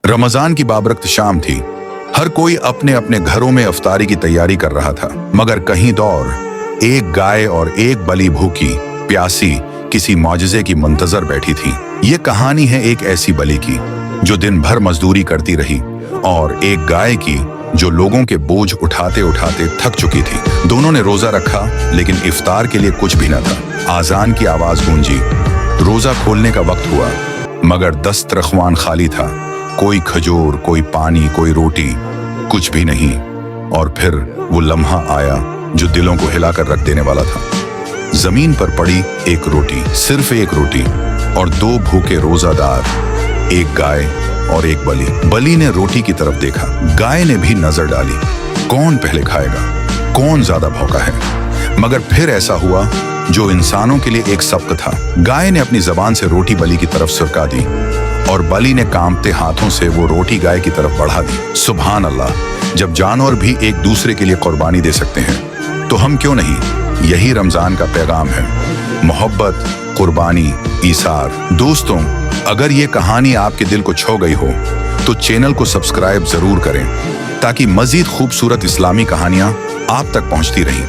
रमजान की बाबरकत शाम थी। हर कोई अपने अपने घरों में इफ्तारी की तैयारी कर रहा था, मगर कहीं दौर एक गाय और एक बली भूखी प्यासी किसी मौजज़े की मुंतजर बैठी थी। ये कहानी है एक ऐसी बली की जो दिन भर मजदूरी करती रही और एक गाय की जो लोगों के बोझ उठाते उठाते थक चुकी थी। दोनों ने रोजा रखा, लेकिन इफ्तार के लिए कुछ भी न था। आजान की आवाज गूंजी, रोजा खोलने का वक्त हुआ, मगर दस्तरख्वान खाली था। कोई खजूर, कोई पानी, कोई रोटी, कुछ भी नहीं। और फिर वो लम्हा आया जो दिलों को हिलाकर रख देने वाला था। जमीन पर पड़ी एक रोटी, सिर्फ एक रोटी, और दो भूखे रोजादार, एक गाय और एक बली। बली ने रोटी की तरफ देखा, गाय ने भी नजर डाली। कौन पहले खाएगा, कौन ज्यादा भौंका है। मगर फिर ऐसा हुआ जो इंसानों के लिए एक सबक था। गाय ने अपनी जबान से रोटी बली की तरफ सुरका दी और बली ने कांपते हाथों से वो रोटी गाय की तरफ बढ़ा दी। सुभान अल्लाह, जब जानवर भी एक दूसरे के लिए कुर्बानी दे सकते हैं तो हम क्यों नहीं। यही रमजान का पैगाम है, मोहब्बत, कुर्बानी, ईसार। दोस्तों, अगर ये कहानी आपके दिल को छू गई हो तो चैनल को सब्सक्राइब जरूर करें ताकि मजीद खूबसूरत इस्लामी कहानियां आप तक पहुंचती रहें।